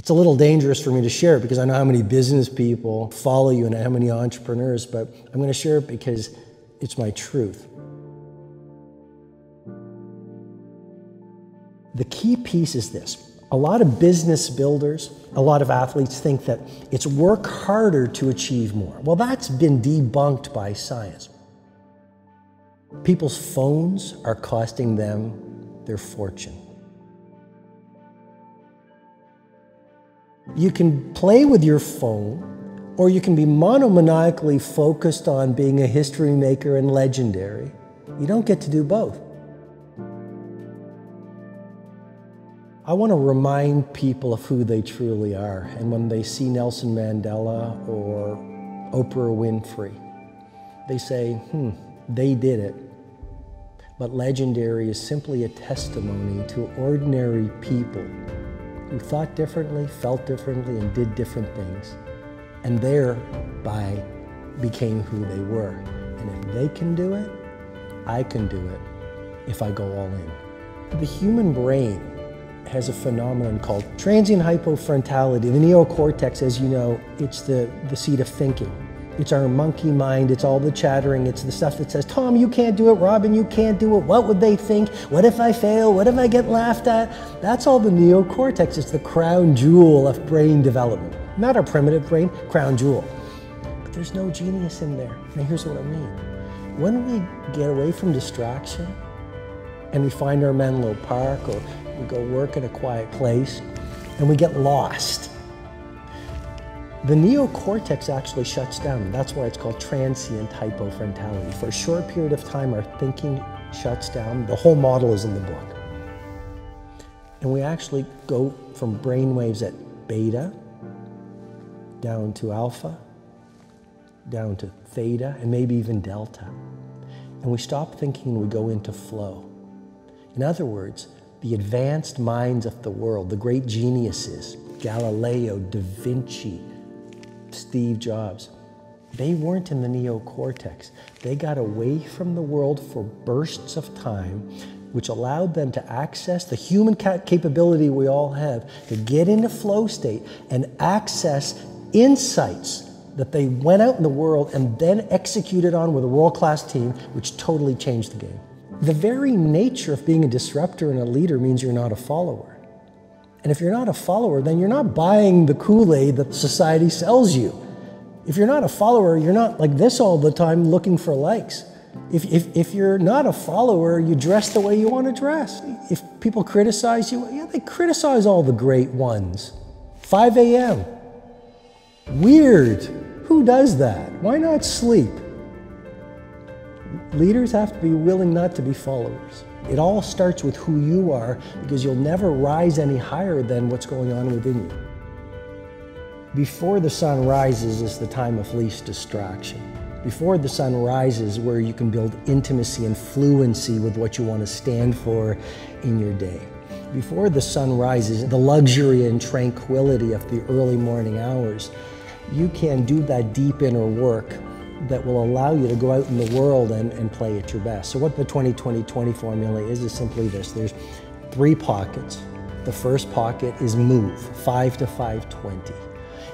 It's a little dangerous for me to share it because I know how many business people follow you and how many entrepreneurs, but I'm going to share it because it's my truth. The key piece is this. A lot of business builders, a lot of athletes think that it's work harder to achieve more. Well, that's been debunked by science. People's phones are costing them their fortune. You can play with your phone, or you can be monomaniacally focused on being a history maker and legendary. You don't get to do both. I want to remind people of who they truly are, and when they see Nelson Mandela or Oprah Winfrey, they say, they did it. But legendary is simply a testimony to ordinary people who thought differently, felt differently, and did different things, and thereby became who they were. And if they can do it, I can do it if I go all in. The human brain has a phenomenon called transient hypofrontality. The neocortex, as you know, it's the seat of thinking. It's our monkey mind, it's all the chattering, it's the stuff that says, Tom, you can't do it, Robin, you can't do it, what would they think? What if I fail? What if I get laughed at? That's all the neocortex. It's the crown jewel of brain development. Not our primitive brain, crown jewel. But there's no genius in there. Now here's what I mean. When we get away from distraction and we find our Menlo Park, or we go work in a quiet place, and we get lost, the neocortex actually shuts down. That's why it's called transient hypofrontality. For a short period of time, our thinking shuts down. The whole model is in the book. And we actually go from brain waves at beta, down to alpha, down to theta, and maybe even delta. And we stop thinking and we go into flow. In other words, the advanced minds of the world, the great geniuses, Galileo, Da Vinci, Steve Jobs, they weren't in the neocortex. They got away from the world for bursts of time, which allowed them to access the human capability we all have to get into flow state and access insights that they went out in the world and then executed on with a world-class team, which totally changed the game. The very nature of being a disruptor and a leader means you're not a follower. And if you're not a follower, then you're not buying the Kool-Aid that society sells you. If you're not a follower, you're not like this all the time looking for likes. If you're not a follower, you dress the way you want to dress. If people criticize you, yeah, they criticize all the great ones. 5 a.m. Weird. Who does that? Why not sleep? Leaders have to be willing not to be followers. It all starts with who you are, because you'll never rise any higher than what's going on within you. Before the sun rises is the time of least distraction. Before the sun rises, where you can build intimacy and fluency with what you want to stand for in your day. Before the sun rises, the luxury and tranquility of the early morning hours, you can do that deep inner work that will allow you to go out in the world and play at your best. So what the 20-20-20 formula is simply this. There's 3 pockets. The first pocket is move, 5 to 5-20.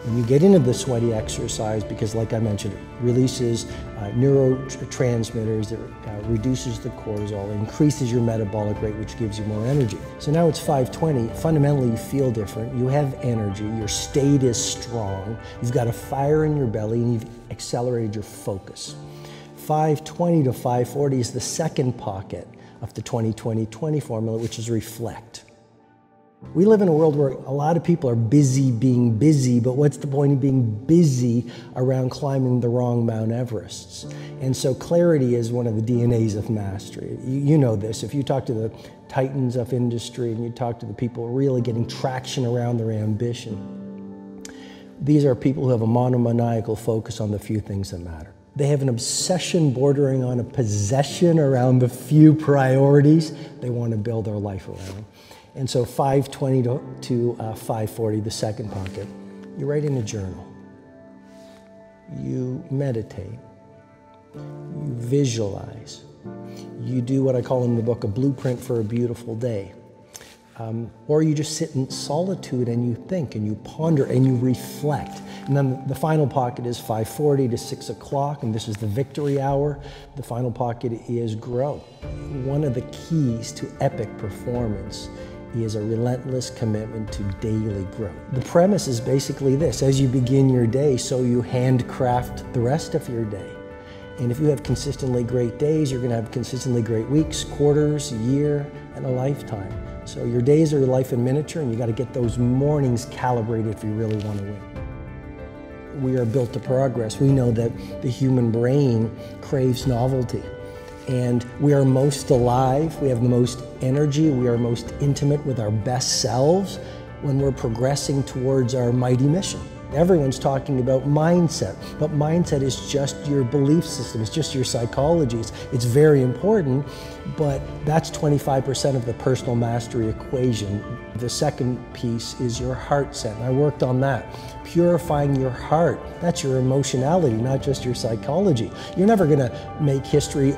And you get into the sweaty exercise because, like I mentioned, it releases neurotransmitters, it reduces the cortisol, it increases your metabolic rate, which gives you more energy. So now it's 5-20. Fundamentally, you feel different, you have energy, your state is strong, you've got a fire in your belly, and you've accelerated your focus. 5-20 to 5-40 is the second pocket of the 20-20-20 formula, which is reflect. We live in a world where a lot of people are busy being busy, but what's the point of being busy around climbing the wrong Mount Everests? And so clarity is one of the DNAs of mastery. You know this. If you talk to the titans of industry and you talk to the people really getting traction around their ambition, these are people who have a monomaniacal focus on the few things that matter. They have an obsession bordering on a possession around the few priorities they want to build their life around. And so 5-20 to 5-40, the second pocket, you write in a journal, you meditate, you visualize, you do what I call in the book a blueprint for a beautiful day. Or you just sit in solitude and you think and you ponder and you reflect. And then the final pocket is 5:40 to 6 o'clock, and this is the victory hour. The final pocket is grow. One of the keys to epic performance is a relentless commitment to daily growth. The premise is basically this: as you begin your day, so you handcraft the rest of your day. And if you have consistently great days, you're gonna have consistently great weeks, quarters, a year, and a lifetime. So your days are your life in miniature, and you gotta get those mornings calibrated if you really wanna win. We are built to progress. We know that the human brain craves novelty. And we are most alive, we have the most energy, we are most intimate with our best selves when we're progressing towards our mighty mission. Everyone's talking about mindset, but mindset is just your belief system, it's just your psychology. It's very important, but that's 25% of the personal mastery equation. The second piece is your heart set, and I worked on that. Purifying your heart, that's your emotionality, not just your psychology. You're never gonna make history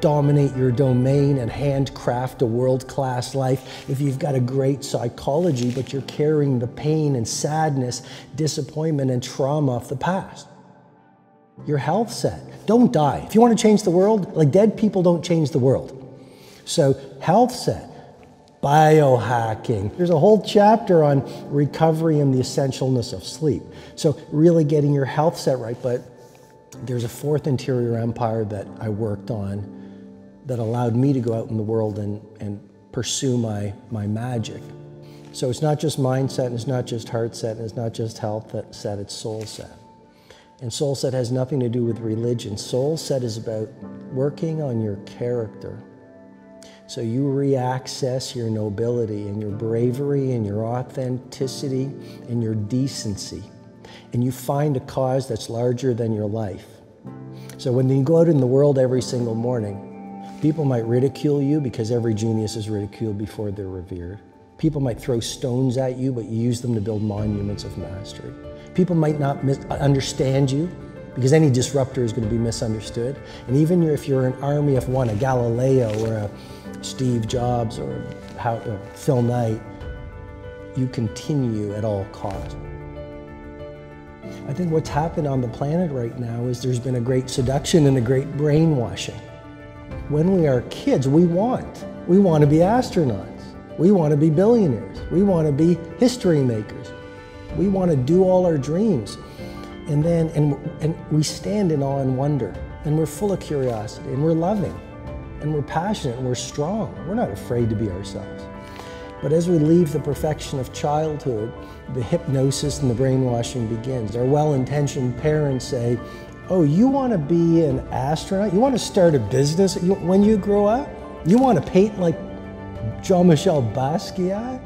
dominate your domain and handcraft a world-class life if you've got a great psychology, but you're carrying the pain and sadness, disappointment and trauma of the past. Your health set, don't die. If you want to change the world, like dead people don't change the world. So health set, biohacking. There's a whole chapter on recovery and the essentialness of sleep. So really getting your health set right, but there's a fourth interior empire that I worked on that allowed me to go out in the world and pursue my magic. So it's not just mindset, and it's not just heart set, and it's not just health set, it's soul set. And soul set has nothing to do with religion. Soul set is about working on your character. So you re-access your nobility and your bravery and your authenticity and your decency. And you find a cause that's larger than your life. So when you go out in the world every single morning, people might ridicule you because every genius is ridiculed before they're revered. People might throw stones at you, but you use them to build monuments of mastery. People might not understand you because any disruptor is going to be misunderstood. And even if you're an army of one, a Galileo or a Steve Jobs or a Phil Knight, you continue at all costs. I think what's happened on the planet right now is there's been a great seduction and a great brainwashing. When we are kids, we want to be astronauts. We want to be billionaires. We want to be history makers. We want to do all our dreams. And we stand in awe and wonder. And we're full of curiosity. And we're loving. And we're passionate. And we're strong. We're not afraid to be ourselves. But as we leave the perfection of childhood, the hypnosis and the brainwashing begins. Our well-intentioned parents say, oh, you want to be an astronaut? You want to start a business when you grow up? You want to paint like Jean-Michel Basquiat?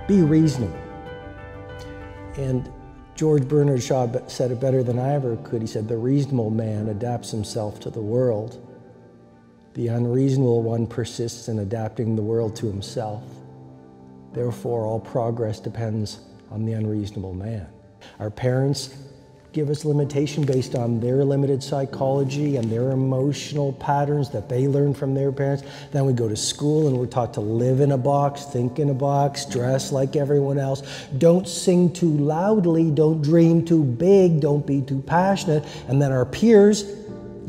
Be reasonable. And George Bernard Shaw said it better than I ever could. He said, the reasonable man adapts himself to the world. The unreasonable one persists in adapting the world to himself. Therefore, all progress depends on the unreasonable man. Our parents give us limitation based on their limited psychology and their emotional patterns that they learned from their parents. Then we go to school and we're taught to live in a box, think in a box, dress like everyone else. Don't sing too loudly, don't dream too big, don't be too passionate. And then our peers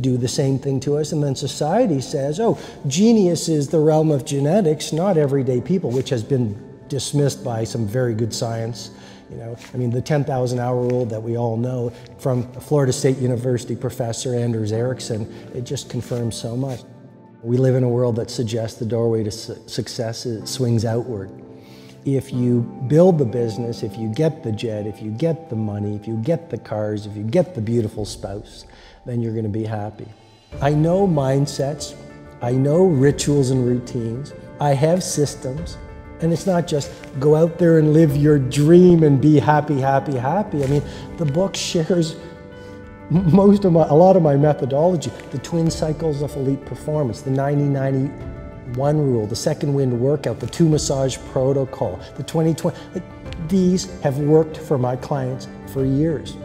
do the same thing to us. And then society says, oh, genius is the realm of genetics, not everyday people, which has been dismissed by some very good science. You know, I mean, the 10,000-hour rule that we all know from Florida State University professor Anders Ericsson, it just confirms so much. We live in a world that suggests the doorway to success swings outward. If you build the business, if you get the jet, if you get the money, if you get the cars, if you get the beautiful spouse, then you're going to be happy. I know mindsets, I know rituals and routines, I have systems. And it's not just go out there and live your dream and be happy, happy, happy. I mean, the book shares a lot of my methodology, the twin cycles of elite performance, the 90-90-1 rule, the second wind workout, the 2 massage protocol, the 20-20. These have worked for my clients for years.